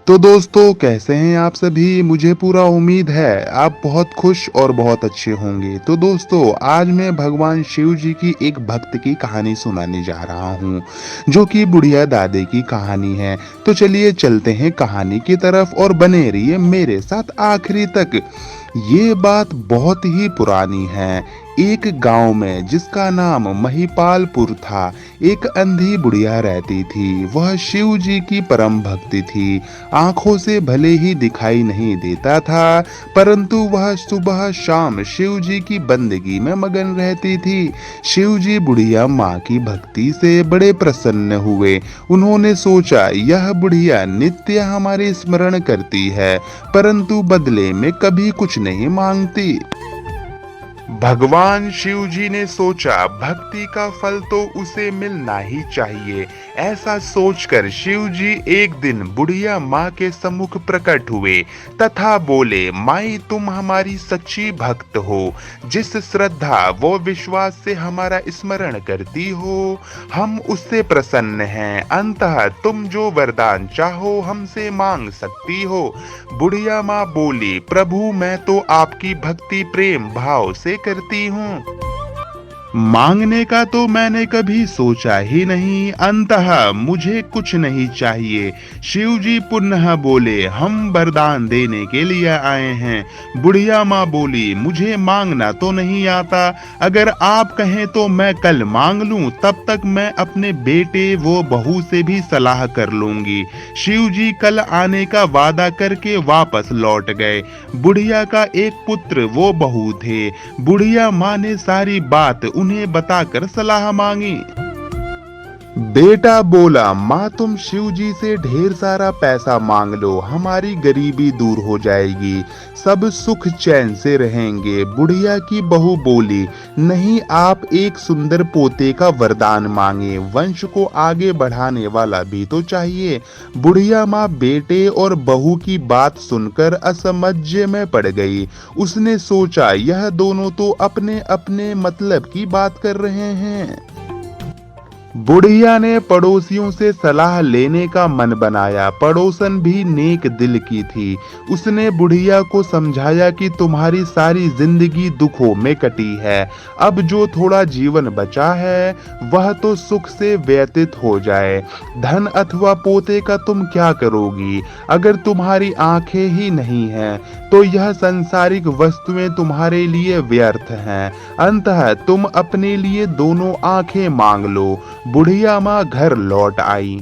तो दोस्तों कैसे हैं आप सभी। मुझे पूरा उम्मीद है आप बहुत खुश और बहुत अच्छे होंगे। तो दोस्तों आज मैं भगवान शिव जी की एक भक्त की कहानी सुनाने जा रहा हूँ जो कि बुढ़िया दादी की कहानी है। तो चलिए चलते हैं कहानी की तरफ और बने रहिए मेरे साथ आखिरी तक। ये बात बहुत ही पुरानी है। एक गांव में जिसका नाम महिपालपुर था, एक अंधी बुढ़िया रहती थी। वह शिव जी की परम भक्ति थी। आंखों से भले ही दिखाई नहीं देता था, परंतु वह सुबह शाम शिव जी की बंदगी में मगन रहती थी। शिव जी बुढ़िया माँ की भक्ति से बड़े प्रसन्न हुए। उन्होंने सोचा यह बुढ़िया नित्य हमारे स्मरण करती है, परंतु बदले में कभी कुछ नहीं मांगती। भगवान शिव जी ने सोचा भक्ति का फल तो उसे मिलना ही चाहिए। ऐसा सोचकर शिव जी एक दिन बुढ़िया माँ के सम्मुख प्रकट हुए तथा बोले, माई तुम हमारी सच्ची भक्त हो। जिस श्रद्धा व विश्वास से हमारा स्मरण करती हो, हम उससे प्रसन्न हैं। अंतः तुम जो वरदान चाहो हमसे मांग सकती हो। बुढ़िया माँ बोली, प्रभु मैं तो आपकी भक्ति प्रेम भाव से करती हूँ, मांगने का तो मैंने कभी सोचा ही नहीं। अंततः मुझे कुछ नहीं चाहिए। शिव जी पुनः बोले, हम वरदान देने के लिए आए हैं। बुढ़िया माँ बोली, मुझे मांगना तो नहीं आता। अगर आप कहें तो मैं कल मांग लूं, तब तक मैं अपने बेटे वो बहू से भी सलाह कर लूंगी। शिव जी कल आने का वादा करके वापस लौट गए। बुढ़िया का एक पुत्र वो बहू थे। बुढ़िया माँ ने सारी बात उन्हें बताकर सलाह मांगी। बेटा बोला, माँ तुम शिव जी से ढेर सारा पैसा मांग लो, हमारी गरीबी दूर हो जाएगी, सब सुख चैन से रहेंगे। बुढ़िया की बहू बोली, नहीं आप एक सुंदर पोते का वरदान मांगे, वंश को आगे बढ़ाने वाला भी तो चाहिए। बुढ़िया माँ बेटे और बहू की बात सुनकर असमंजस में पड़ गई। उसने सोचा यह दोनों तो अपने अपने मतलब की बात कर रहे हैं। बुढ़िया ने पड़ोसियों से सलाह लेने का मन बनाया। पड़ोसन भी नेक दिल की थी। उसने बुढ़िया को समझाया कि तुम्हारी सारी जिंदगी दुखों में कटी है, अब जो थोड़ा जीवन बचा है वह तो सुख से व्यतीत हो जाए। धन अथवा पोते का तुम क्या करोगी? अगर तुम्हारी आंखें ही नहीं हैं तो यह सांसारिक वस्तुएं तुम्हारे लिए व्यर्थ हैं। अंततः तुम अपने लिए दोनों आंखें मांग लो। बुढ़िया माँ घर लौट आई।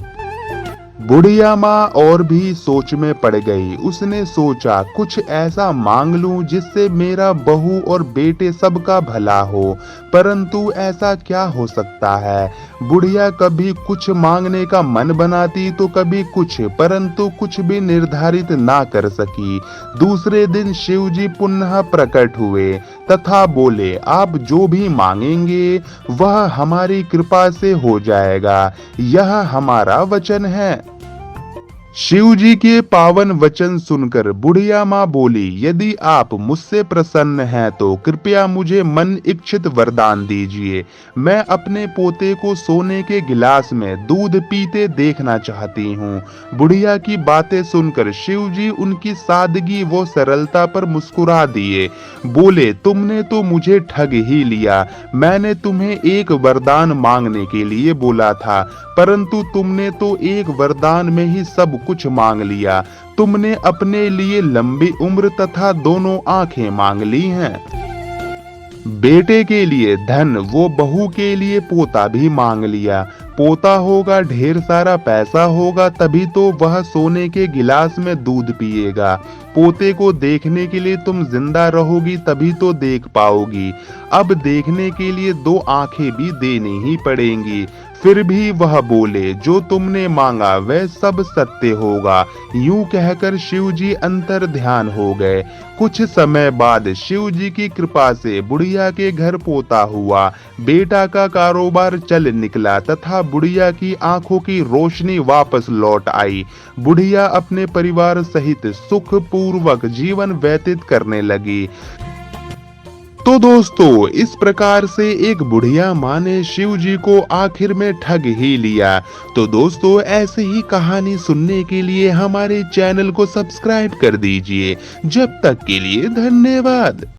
बुढ़िया माँ और भी सोच में पड़ गई। उसने सोचा कुछ ऐसा मांग लूं जिससे मेरा बहू और बेटे सबका भला हो, परंतु ऐसा क्या हो सकता है। बुढ़िया कभी कुछ मांगने का मन बनाती तो कभी कुछ, परंतु कुछ भी निर्धारित ना कर सकी। दूसरे दिन शिव जी पुनः प्रकट हुए तथा बोले, आप जो भी मांगेंगे वह हमारी कृपा से हो जाएगा, यह हमारा वचन है। शिव जी के पावन वचन सुनकर बुढ़िया माँ बोली, यदि आप मुझसे प्रसन्न हैं तो कृपया मुझे मन इच्छित वरदान दीजिए। मैं अपने पोते को सोने के गिलास में दूध पीते देखना चाहती हूँ। बुढ़िया की बातें सुनकर शिव जी उनकी सादगी व सरलता पर मुस्कुरा दिए। बोले, तुमने तो मुझे ठग ही लिया। मैंने तुम्हें एक वरदान मांगने के लिए बोला था, परंतु तुमने तो एक वरदान में ही सब कुछ मांग लिया। तुमने अपने लिए लंबी उम्र तथा दोनों आंखें मांग ली हैं। बेटे के लिए धन, वो बहू के लिए पोता भी मांग लिया। पोता होगा, ढेर सारा पैसा होगा, तभी तो वह सोने के गिलास में दूध पिएगा। पोते को देखने के लिए तुम जिंदा रहोगी तभी तो देख पाओगी। अब देखने के लिए दो आंखें भी देनी ही पड़ेंगी। फिर भी वह बोले, जो तुमने मांगा वह सब सत्य होगा। यूं कहकर शिव जी अंतर ध्यान हो गए। कुछ समय बाद शिव जी की कृपा से बुढ़िया के घर पोता हुआ। बेटा का कारोबार चल निकला तथा बुढ़िया की आंखों की रोशनी वापस लौट आई। बुढ़िया अपने परिवार सहित सुख पूर्वक जीवन व्यतीत करने लगी। तो दोस्तों इस प्रकार से एक बुढ़िया माँ ने शिव जी को आखिर में ठग ही लिया। तो दोस्तों ऐसे ही कहानी सुनने के लिए हमारे चैनल को सब्सक्राइब कर दीजिए। जब तक के लिए धन्यवाद।